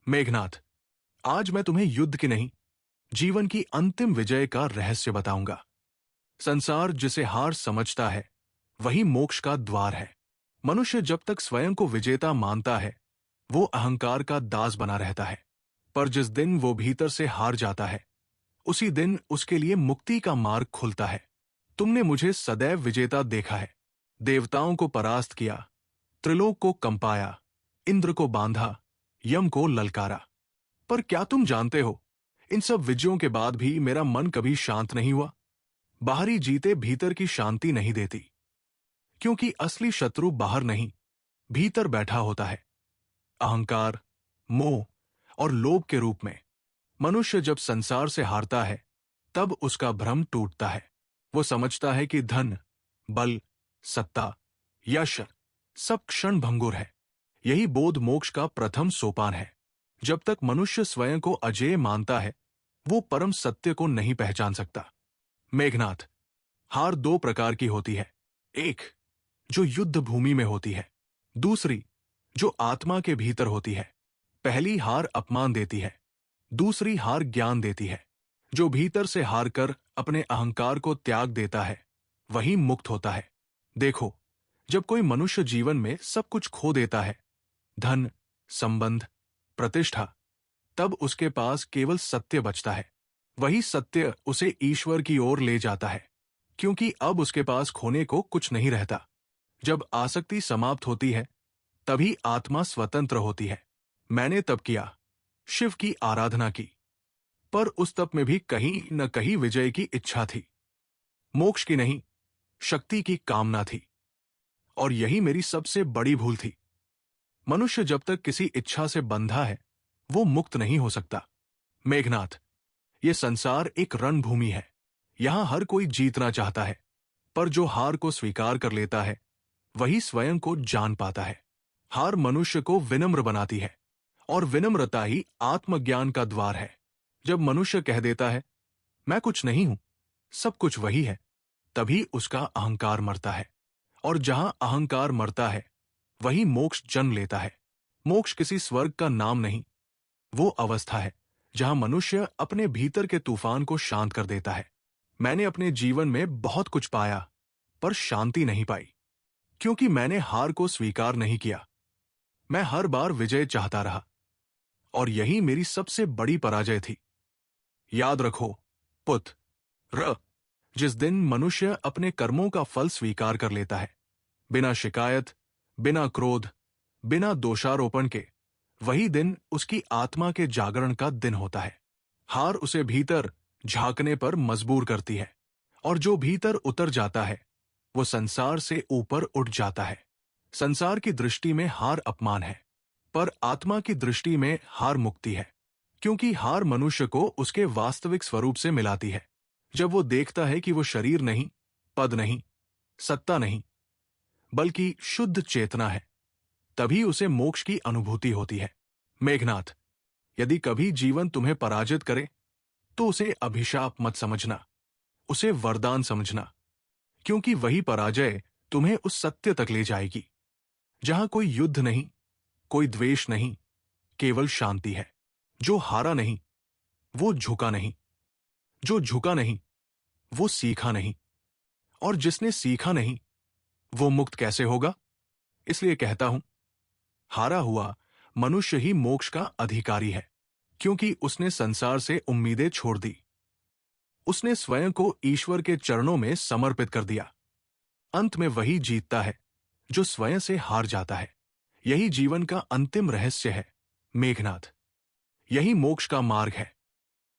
मेघनाथ, आज मैं तुम्हें युद्ध की नहीं, जीवन की अंतिम विजय का रहस्य बताऊंगा। संसार जिसे हार समझता है वही मोक्ष का द्वार है। मनुष्य जब तक स्वयं को विजेता मानता है वो अहंकार का दास बना रहता है, पर जिस दिन वो भीतर से हार जाता है उसी दिन उसके लिए मुक्ति का मार्ग खुलता है। तुमने मुझे सदैव विजेता देखा है, देवताओं को परास्त किया, त्रिलोक को कंपाया, इंद्र को बांधा, यम को ललकारा। पर क्या तुम जानते हो, इन सब विजयों के बाद भी मेरा मन कभी शांत नहीं हुआ। बाहरी जीते भीतर की शांति नहीं देती, क्योंकि असली शत्रु बाहर नहीं, भीतर बैठा होता है। अहंकार, मोह और लोभ के रूप में। मनुष्य जब संसार से हारता है तब उसका भ्रम टूटता है। वो समझता है कि धन, बल, सत्ता, यश सब क्षण भंगुर है। यही बोध मोक्ष का प्रथम सोपान है। जब तक मनुष्य स्वयं को अजेय मानता है वो परम सत्य को नहीं पहचान सकता। मेघनाथ, हार दो प्रकार की होती है। एक, जो युद्ध भूमि में होती है। दूसरी, जो आत्मा के भीतर होती है। पहली हार अपमान देती है, दूसरी हार ज्ञान देती है। जो भीतर से हार कर अपने अहंकार को त्याग देता है वही मुक्त होता है। देखो, जब कोई मनुष्य जीवन में सब कुछ खो देता है, धन, संबंध, प्रतिष्ठा, तब उसके पास केवल सत्य बचता है। वही सत्य उसे ईश्वर की ओर ले जाता है, क्योंकि अब उसके पास खोने को कुछ नहीं रहता। जब आसक्ति समाप्त होती है तभी आत्मा स्वतंत्र होती है। मैंने तप किया, शिव की आराधना की, पर उस तप में भी कहीं न कहीं विजय की इच्छा थी, मोक्ष की नहीं, शक्ति की कामना थी। और यही मेरी सबसे बड़ी भूल थी। मनुष्य जब तक किसी इच्छा से बंधा है वो मुक्त नहीं हो सकता। मेघनाथ, ये संसार एक रणभूमि है। यहां हर कोई जीतना चाहता है, पर जो हार को स्वीकार कर लेता है वही स्वयं को जान पाता है। हार मनुष्य को विनम्र बनाती है, और विनम्रता ही आत्मज्ञान का द्वार है। जब मनुष्य कह देता है मैं कुछ नहीं हूं, सब कुछ वही है, तभी उसका अहंकार मरता है। और जहां अहंकार मरता है वही मोक्ष जन्म लेता है। मोक्ष किसी स्वर्ग का नाम नहीं, वो अवस्था है जहां मनुष्य अपने भीतर के तूफान को शांत कर देता है। मैंने अपने जीवन में बहुत कुछ पाया, पर शांति नहीं पाई, क्योंकि मैंने हार को स्वीकार नहीं किया। मैं हर बार विजय चाहता रहा, और यही मेरी सबसे बड़ी पराजय थी। याद रखो पुत्र, जिस दिन मनुष्य अपने कर्मों का फल स्वीकार कर लेता है, बिना शिकायत, बिना क्रोध, बिना दोषारोपण के, वही दिन उसकी आत्मा के जागरण का दिन होता है। हार उसे भीतर झांकने पर मजबूर करती है, और जो भीतर उतर जाता है वो संसार से ऊपर उठ जाता है। संसार की दृष्टि में हार अपमान है, पर आत्मा की दृष्टि में हार मुक्ति है, क्योंकि हार मनुष्य को उसके वास्तविक स्वरूप से मिलाती है। जब वो देखता है कि वो शरीर नहीं, पद नहीं, सत्ता नहीं, बल्कि शुद्ध चेतना है, तभी उसे मोक्ष की अनुभूति होती है। मेघनाथ, यदि कभी जीवन तुम्हें पराजित करे तो उसे अभिशाप मत समझना, उसे वरदान समझना, क्योंकि वही पराजय तुम्हें उस सत्य तक ले जाएगी जहां कोई युद्ध नहीं, कोई द्वेष नहीं, केवल शांति है। जो हारा नहीं वो झुका नहीं, जो झुका नहीं वो सीखा नहीं, और जिसने सीखा नहीं वो मुक्त कैसे होगा। इसलिए कहता हूं, हारा हुआ मनुष्य ही मोक्ष का अधिकारी है, क्योंकि उसने संसार से उम्मीदें छोड़ दी। उसने स्वयं को ईश्वर के चरणों में समर्पित कर दिया। अंत में वही जीतता है जो स्वयं से हार जाता है। यही जीवन का अंतिम रहस्य है मेघनाथ, यही मोक्ष का मार्ग है।